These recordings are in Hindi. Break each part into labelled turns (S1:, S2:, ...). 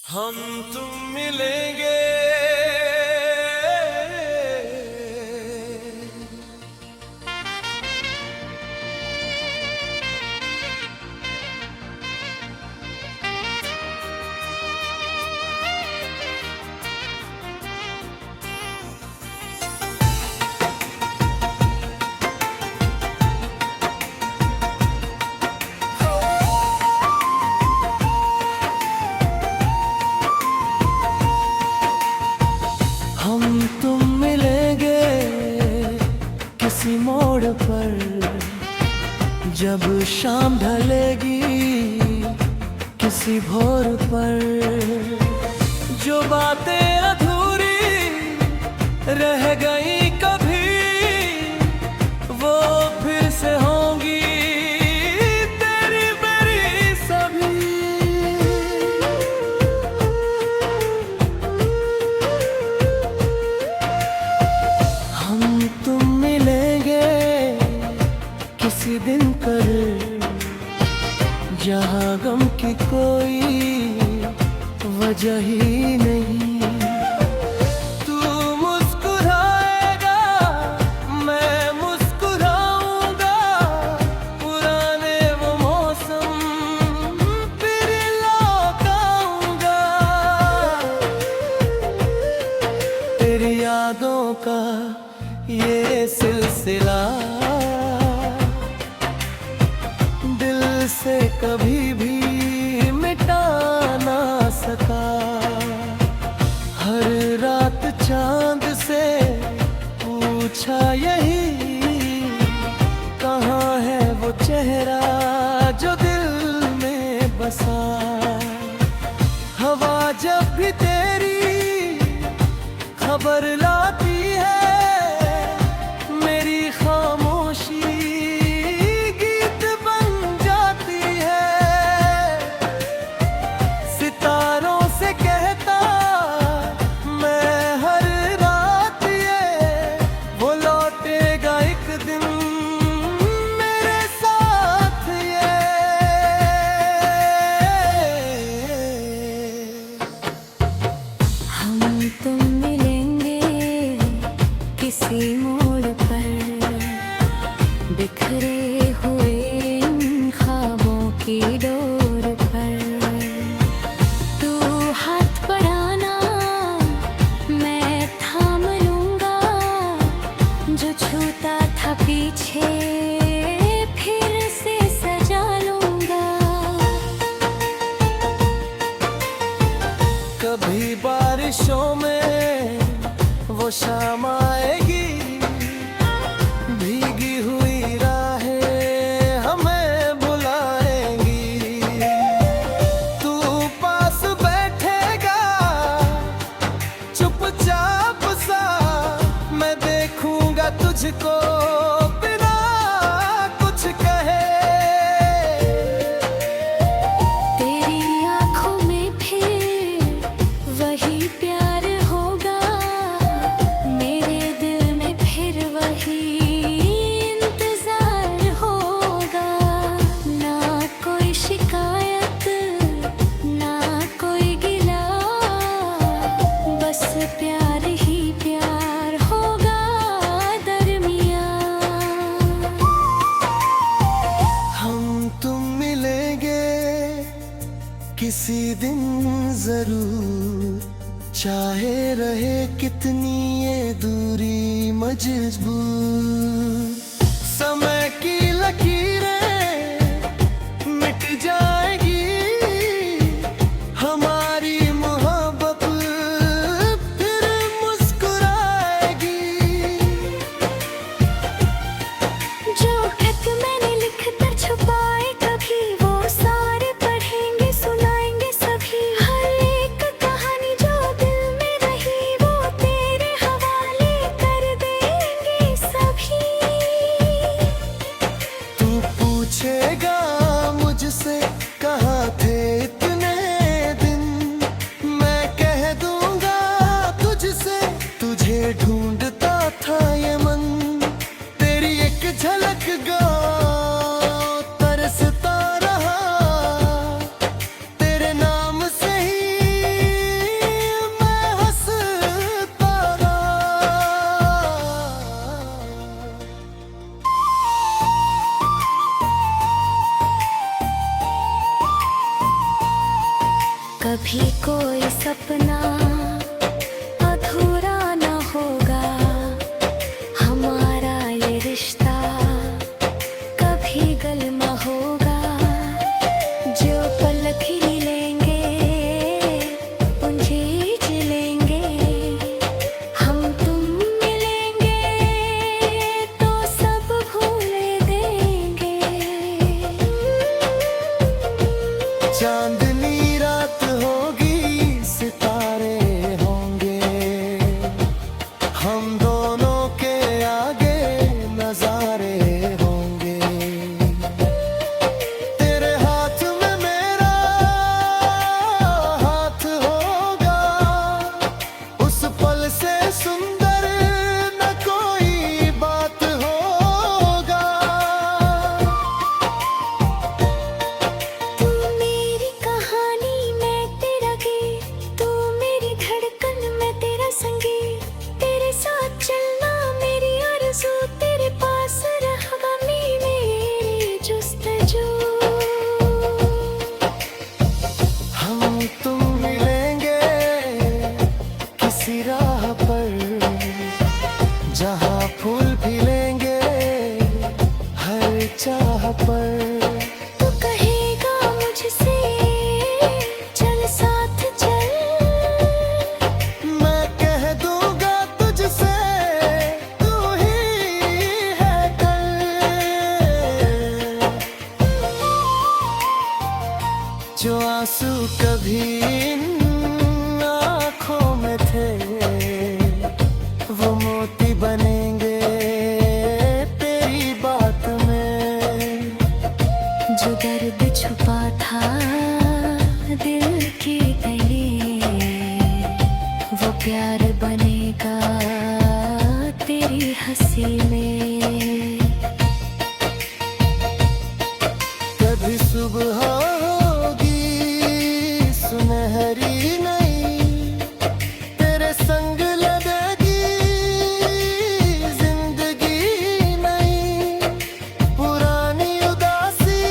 S1: हम तुम मिलेंगे। हम तुम मिलेंगे किसी मोड़ पर, जब शाम ढलेगी किसी भोर पर। जो बातें अधूरी रह गई कभी, वो फिर से होंगी तेरी मेरी सभी। हम तुम मिलेंगे किसी दिन पर, जहाँ गम की कोई वजह ही नहीं। तू मुस्कुराएगा, मैं मुस्कुराऊंगा, पुराने वो मौसम फिर लौटाऊंगा। तेरी यादों का ये सिलसिला दिल से कभी भी मिटा ना सका। हर रात चांद से पूछा यही, कहाँ है वो चेहरा जो दिल में बसा। हवा जब भी तेरी खबर लाती है, मेरी खामोशी गीत बन जाती है। सितारों से कहता मैं हर रात ये, वो लौटेगा एक दिन मेरे साथ ये।
S2: हम तुम मिलेंगे किसी मोड़ पर, बिखरे हुए इन ख्वाबों की डोर पर। तू हाथ बढ़ाना, मैं थाम लूंगा, जो छूता था पीछे फिर से सजा लूंगा।
S1: कभी बारिशों में वो शाम आएगी, भीगी हुई राहें हमें बुलाएंगी। तू पास बैठेगा चुपचाप सा, मैं देखूंगा तुझको बिना कुछ कहे।
S2: तेरी आँखों में फिर वही प्यार होगा, मेरे दिल में फिर वही इंतजार होगा। ना कोई शिकायत, ना कोई गिला, बस प्यार ही प्यार होगा दरमियाँ।
S1: हम तुम मिलेंगे किसी दिन जरूर, चाहे रहे कितनी ये दूरी मजबूर। समय की लकीरें मिट जाएगी, हमारी मोहब्बत फिर मुस्कुराएगी।
S2: जो खत मैंने लिख कर छुपाए कभी, वो सारे पढ़ेंगे सुनाएंगे सभी। हर एक कहानी जो दिल में रही, वो तेरे हवाले कर देंगे सभी।
S1: तू
S2: कभी कोई सपना अधूरा न होगा, हमारा ये रिश्ता कभी गलमा होगा। जो पलक ही लेंगे उनसे जी लेंगे, हम तुम मिलेंगे तो सब भूल देंगे।
S1: चांदनी रात होगी, सितारे होंगे, हम दोनों के आगे नजारे होंगे। तेरे हाथ में मेरा हाथ होगा, उस पल से सुंदर न कोई बात होगा।
S2: तू मेरी कहानी, मैं तेरा गीत, तू मेरी धड़कन, मैं तेरा संगीत। तेरे साथ चलना मेरी आरज़ू, तेरे पास रहना मेरी जुस्तजू।
S1: हम तुम मिलेंगे किसी राह पर, जहाँ फूल खिलेंगे हर चाह पर।
S2: तू कहेगा मुझसे चल साथ चल,
S1: मैं कह दूंगा तुझसे तू ही है कल। जो आंसू कभी इन आँखों में थे, वो मोती बनेंगे तेरी बात में।
S2: जो दर्द छुपा था दिल की तले, वो प्यार बनेगा तेरी हंसी में।
S1: कभी सुबह होगी सुनहरी नई, तेरे संग लगेगी जिंदगी नई। पुरानी उदासी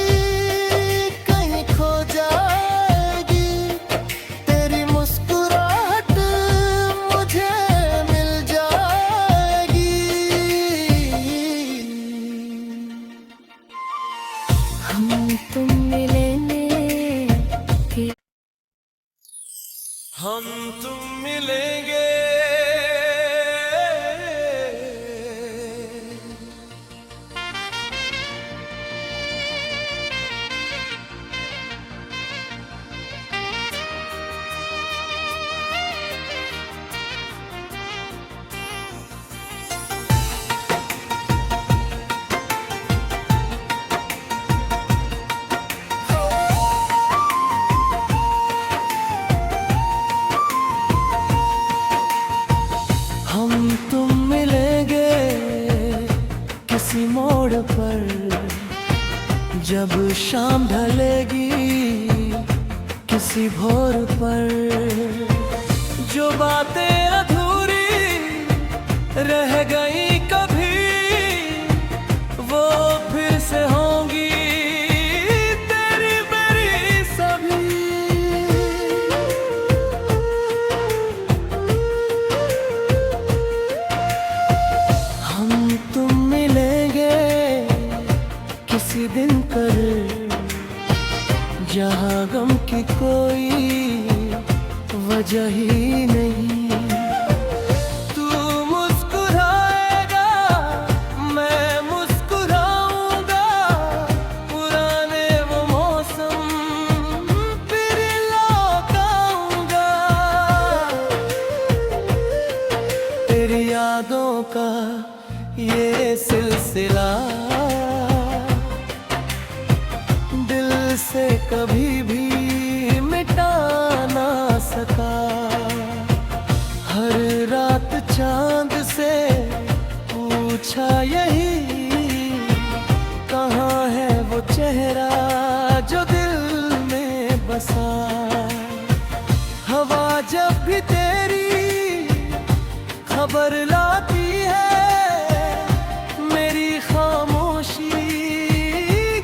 S1: कहीं खो जाएगी, तेरी मुस्कुराहट मुझे मिल जाएगी।
S2: हम तुम मिलेंगे
S1: हम तुम मिलेंगे हम तुम मिलेंगे किसी मोड़ पर, जब शाम ढलेगी किसी भोर पर। जो बातें अधूरी रह गई कभी, वो फिर से होंगी तेरी मेरी सभी। हम तुम मिलेंगे किसी दिन कर, जहाँ गम की कोई वजह ही नहीं। तू मुस्कुराएगा मैं मुस्कुराऊंगा, पुराने वो मौसम फिर लौटाऊंगा। तेरी यादों का ये सिलसिला दिल से कभी भी मिटा ना सका। हर रात चांद से पूछा यही, कहाँ है वो चेहरा जो दिल में बसा। हवा जब भी तेरी खबर लाती है, मेरी खामोशी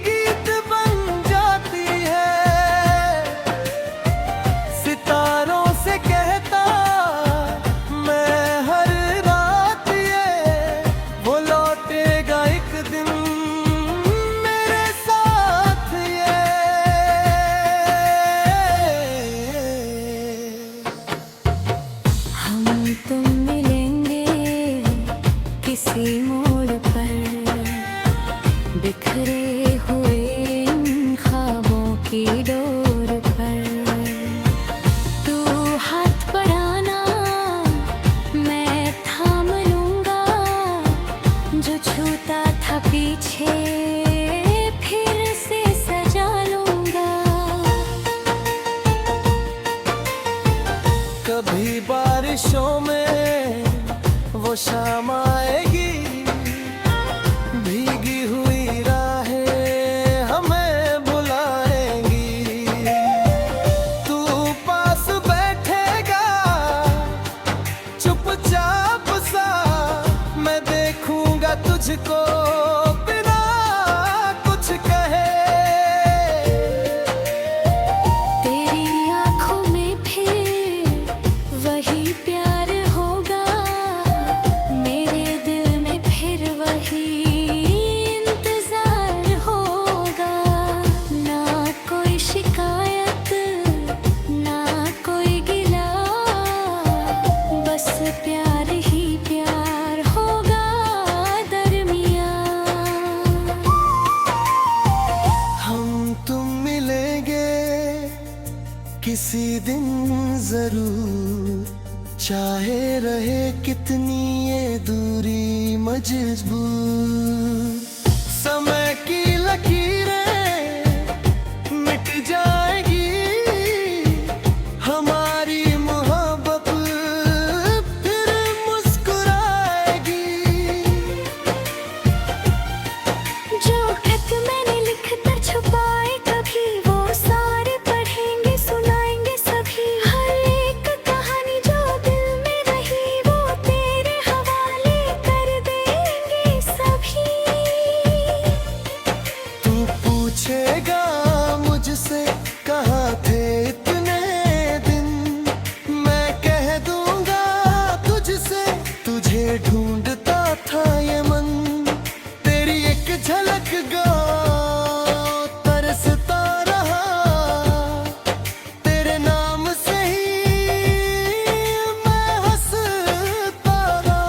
S1: गीत बन जाती है। शाम आएगी, भीगी हुई राहें हमें बुलाएंगी। तू पास बैठेगा चुपचाप सा, मैं देखूंगा तुझको बिना कुछ कहे।
S2: तेरी आंखों में फिर वही प्यार होगा, मेरे दिल में फिर वही इंतजार होगा। ना कोई शिकायत ना कोई गिला, बस प्यार ही प्यार होगा दरमियाँ।
S1: हम तुम मिलेंगे किसी दिन जरूर, चाहे रहे कितनी ये दूरी मजबूर। समय की लकीरें मिट जाएगी, हमारी मोहब्बत फिर मुस्कुराएगी।
S2: जो खत मैंने लिख कर छुपाए कभी, वो सारे पढ़ेंगे सुनाएंगे सभी। हर एक कहानी जो दिल में रही, वो तेरे हवाले कर देंगे सभी।
S1: तू पूछेगा मुझसे कहाँ थे इतने दिन, मैं कह दूंगा तुझसे तुझे ढूंढता था ये मन। तेरी एक झलक गाँव तरसता रहा, तेरे नाम से ही मैं हंसता रहा।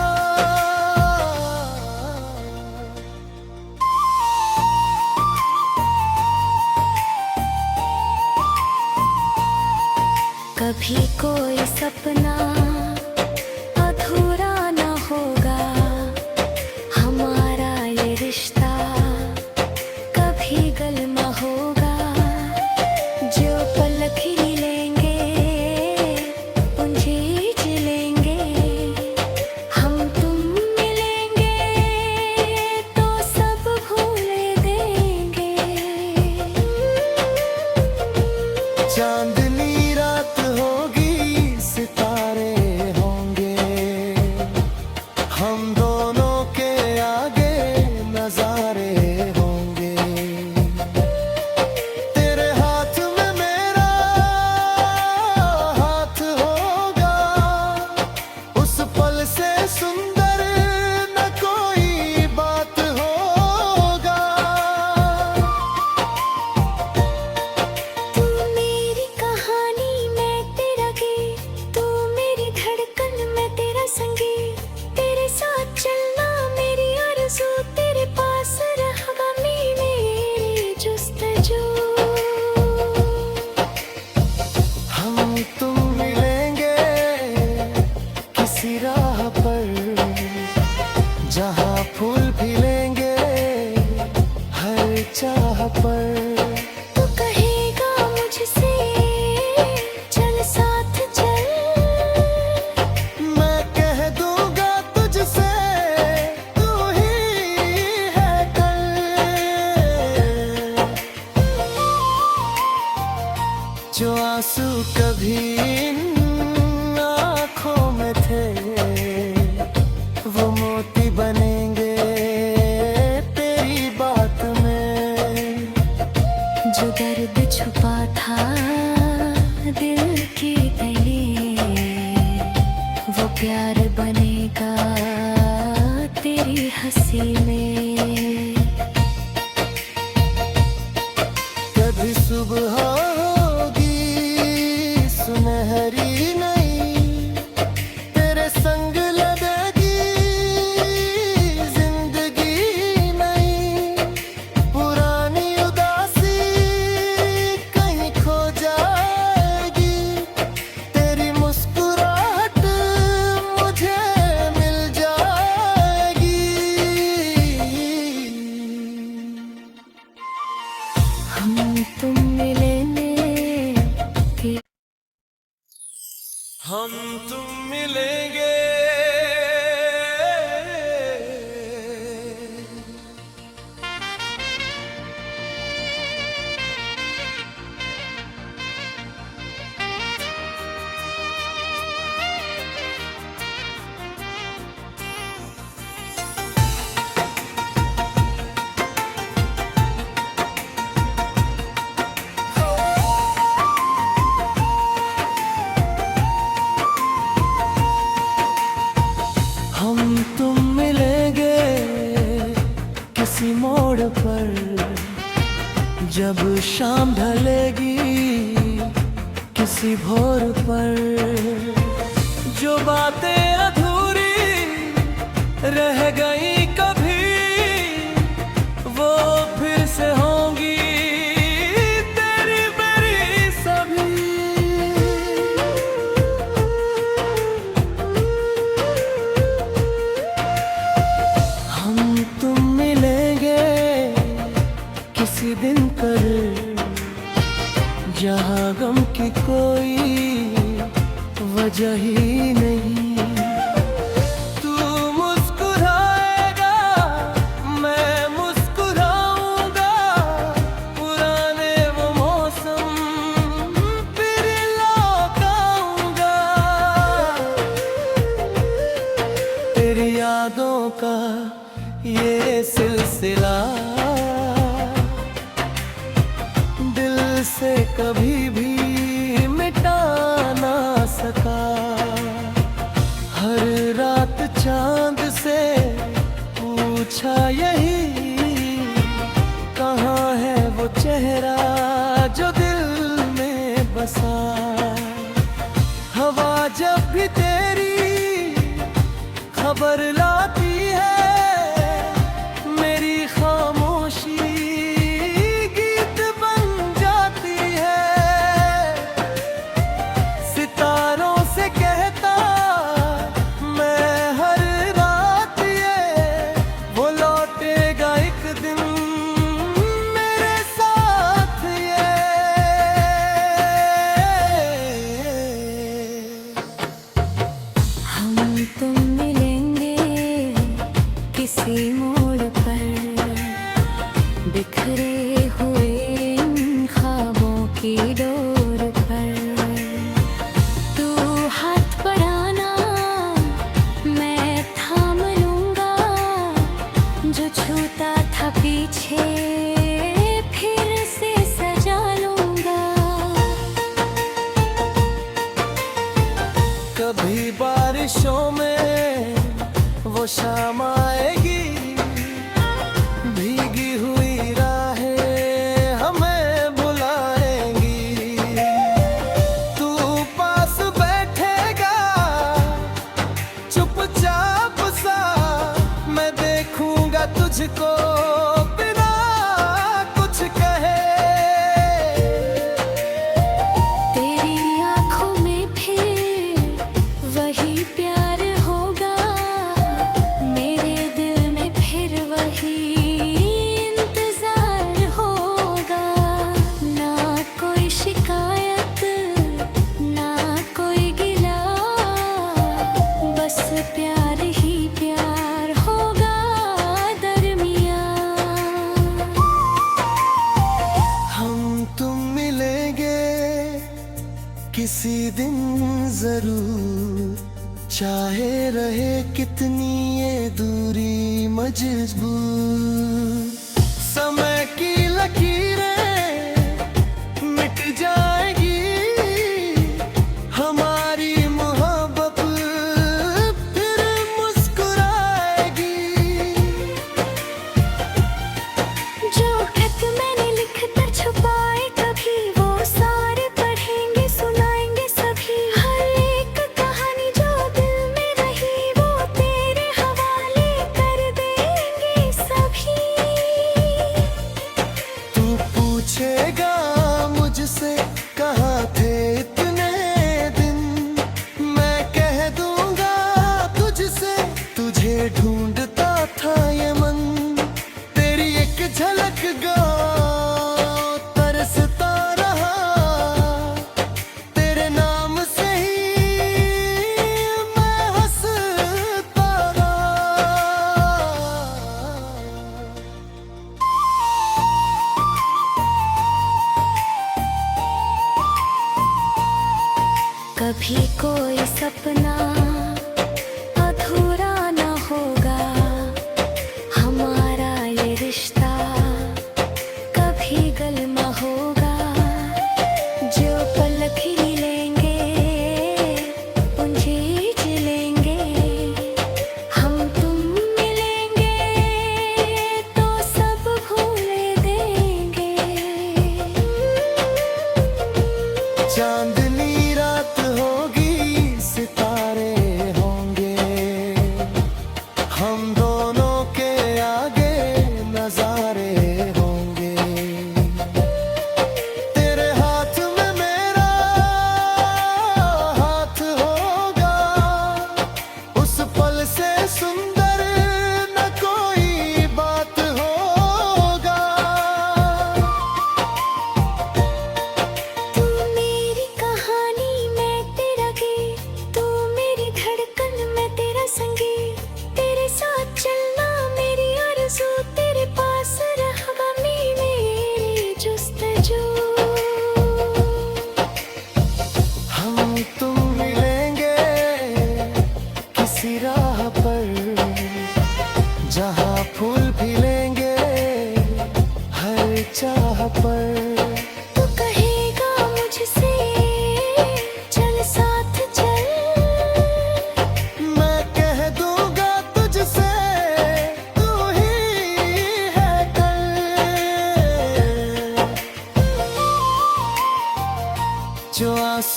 S2: कभी कोई सपना अधूरा न होगा, हमारा ये रिश्ता कभी गलमा होगा। जो पलक ही लेंगे उन्हें जिलेंगे, हम तुम मिलेंगे तो सब भूले देंगे।
S1: चांदनी रात होगी, सितारे होंगे, हम दोनों के आगे नजारे होंगे। तेरे हाथ में मेरा हाथ होगा, उस पल से सुंदर न कोई बात होगा।
S2: तू मेरी कहानी मैं तेरा गीत, तू मेरी धड़कन मैं तेरा संगीत। तेरे साथ चलना मेरी आरज़ू, तेरे पास रहगा मेरी जुस्तजू।
S1: हम तुम मिलेंगे किसी राह पर, जहाँ फूल खिलेंगे हर चाह पर।
S2: तू कहेगा मुझसे चल साथ चल,
S1: मैं कह दूंगा तुझसे तू ही है कल। जो आंसू कभी इन आँखों में थे, वो मोती बनेंगे तेरी बात में।
S2: जो दर्द छुपा था दिल के तले, वो प्यार बनेगा तेरी हंसी में।
S1: कभी सुबह होगी सुनहरी नई, तेरे संग लगेगी जिंदगी नई। पुरानी उदासी कहीं खो जाएगी, तेरी मुस्कुराहट मुझे मिल जाएगी।
S2: हम तुम मिलेंगे
S1: हम तुम मिलेंगे किसी भोर पर जो बातें अधूरी रह गई कभी वो फिर से होंगी तेरी मेरी सभी। हम तुम मिलेंगे किसी दिन कर जहाँ गम की कोई वजह ही नहीं। तू मुस्कुराएगा मैं मुस्कुराऊंगा पुराने वो मौसम फिर लौटाऊंगा। तेरी यादों का ये सिलसिला से कभी भी मिटा ना सका। हर रात चांद से पूछा यही कहाँ है वो चेहरा जो दिल में बसा। हवा जब भी तेरी खबर लाती है मेरी खामोशी
S2: किसी मोड़ पर बिखरे हुए इन ख्वाबों की डोर पर। तू हाथ बढ़ाना मैं थाम लूंगा जो छूता था पीछे फिर से सजा लूंगा।
S1: कभी बारिशों में वो शाम आएगी भीगी हुई राहें हमें बुलाएंगी। तू पास बैठेगा चुपचाप सा मैं देखूंगा तुझको बिना कुछ कहे।
S2: तेरी आंखों में फिर वही प्यार होगा मेरे दिल में फिर वही इंतजार होगा। ना कोई शिकायत ना कोई गिला बस प्यार ही प्यार होगा दरमियाँ।
S1: हम तुम मिलेंगे किसी दिन जरूर चाहे रहे कितनी ये दूरी मजबूर। समय की लकीरें मिट जाएगी हमारी मोहब्बत फिर मुस्कुराएगी।
S2: जो खत मैंने लिख कर छुपाए कभी वो सारे पढ़ेंगे सुनाएंगे सभी। हर एक कहानी जो दिल में रही वो तेरे हवाले कर देंगे सभी।
S1: तू पूछेगा मुझसे कहाँ थे इतने दिन मैं कह दूंगा तुझसे तुझे ढूंढता था ये मन। तेरी एक झलक गाँव तरसता रहा तेरे नाम से ही मैं हंसता रहा।
S2: कभी कोई सपना अधूरा न होगा हमारा ये रिश्ता कभी गलमा होगा। जो पलक ही लेंगे उन्हें जलेंगे। हम तुम मिलेंगे तो सब भूल देंगे।
S1: चांदनी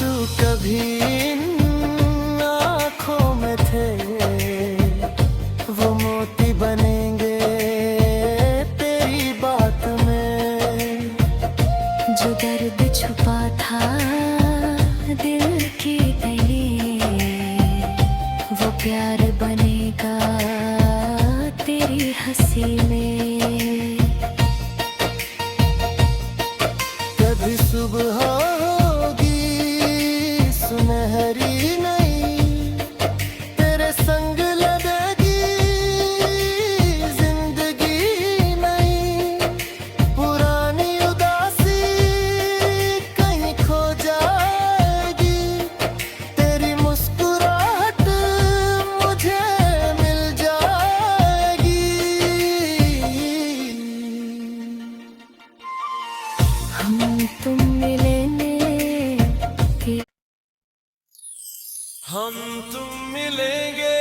S1: आंसू कभी इन आँखों में थे, वो मोती बनेंगे तेरी बात में।
S2: जो दर्द छुपा था दिल के तले, वो प्यार बनेगा तेरी हंसी में।
S1: कभी सुबह होगी सुनहरी नई, तेरे संग लगेगी जिंदगी नई। पुरानी उदासी कहीं खो जाएगी, तेरी मुस्कुराहट मुझे मिल जाएगी।
S2: हम तुम मिलेंगे कि
S1: हम तुम मिलेंगे।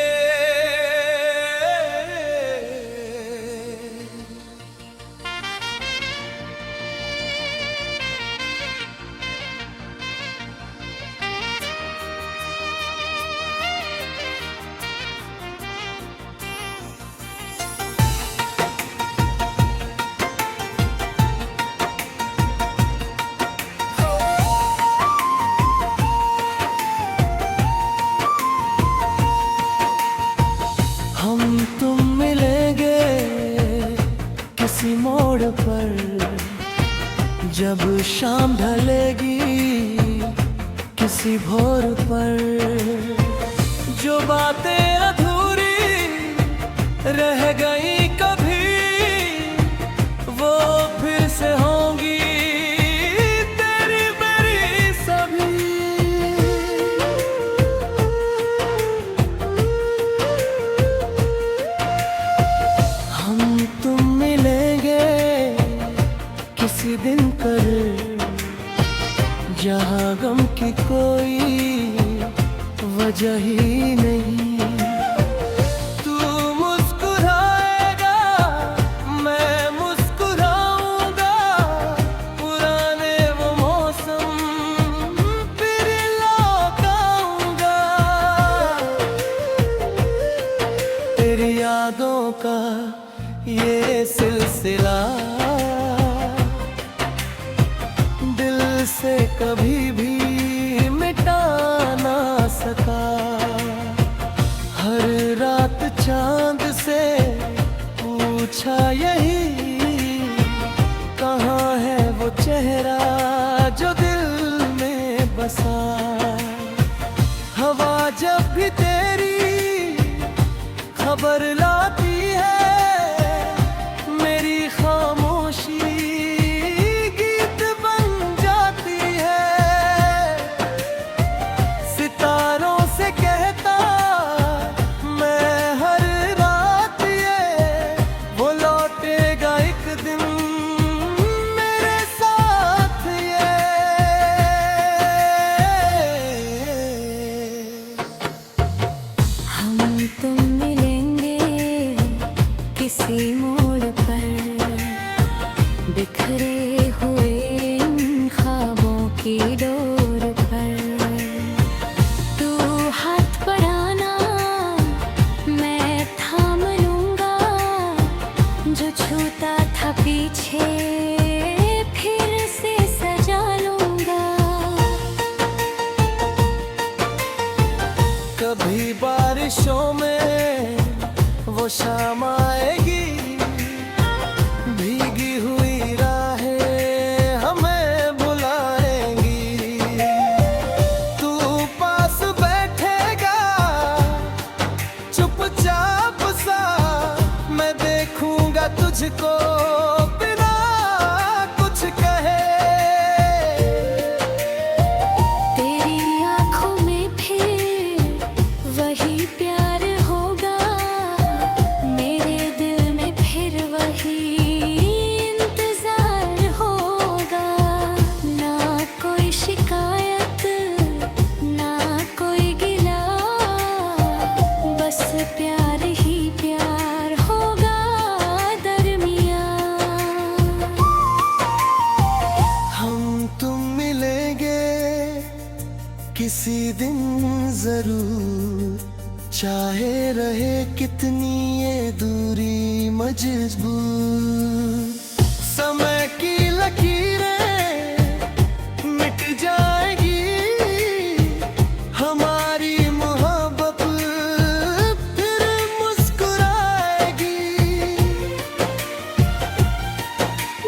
S1: हम तुम मिलेंगे किसी मोड़ पर, जब शाम ढलेगी किसी भोर पर। जो बातें अधूरी रह गई कभी, वो फिर से होंगी तेरी मेरी सभी। हम तुम मिलेंगे किसी दिन कर, जहाँ गम की कोई वजह ही नहीं। तू मुस्कुराएगा मैं मुस्कुराऊंगा, पुराने वो मौसम फिर लौटाऊंगा। तेरी यादों का ये सिलसिला दिल से कभी भी मिटा ना सका। हर रात चांद से पूछा यही, कहाँ है वो चेहरा जो दिल में बसा। हवा जब भी तेरी खबर लाती है, मेरी खामोशी गीत बन जाती है। सितारों से कहता मैं हर रात ये, वो लौटेगा एक दिन मेरे साथ ये।
S2: हम तुम मिलेंगे किसी मोड़ पर, बिखरे हुए इन ख्वाबों की डोर पर। तू हाथ बढ़ाना मैं थाम लूंगा, जो छूता था पीछे फिर से सजा लूंगा।
S1: कभी बारिशों में वो शाम आएगी, भीगी हुई राहें हमें बुलाएंगी। तू पास बैठेगा चुपचाप सा, मैं देखूंगा तुझको बिना कुछ कहे।
S2: तेरी आँखों में फिर वही प्यार होगा, मेरे
S1: किसी दिन जरूर, चाहे रहे कितनी ये दूरी मजबूर। समय की लकीरें मिट जाएगी, हमारी मोहब्बत फिर मुस्कुराएगी।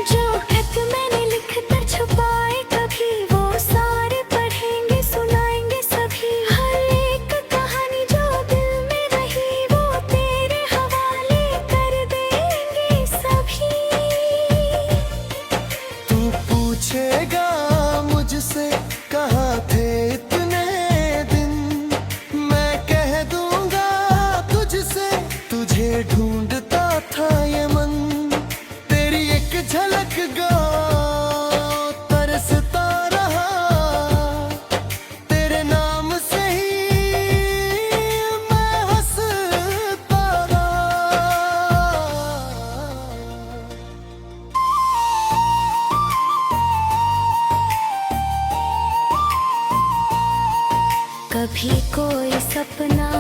S2: जो खत मैंने लिख कर छुपाए कभी, वो सारे पढ़ेंगे सुनाएंगे सभी। हर एक कहानी जो दिल में रही, वो तेरे हवाले कर देंगे सभी।
S1: तू पूछेगा मुझसे कहाँ थे इतने दिन, मैं कह दूंगा तुझसे, तुझे ढूंढता था ये मन। तेरी एक झलक गाँव तरसता रहा, तेरे नाम से ही मैं हंसता रहा।
S2: कभी कोई सपना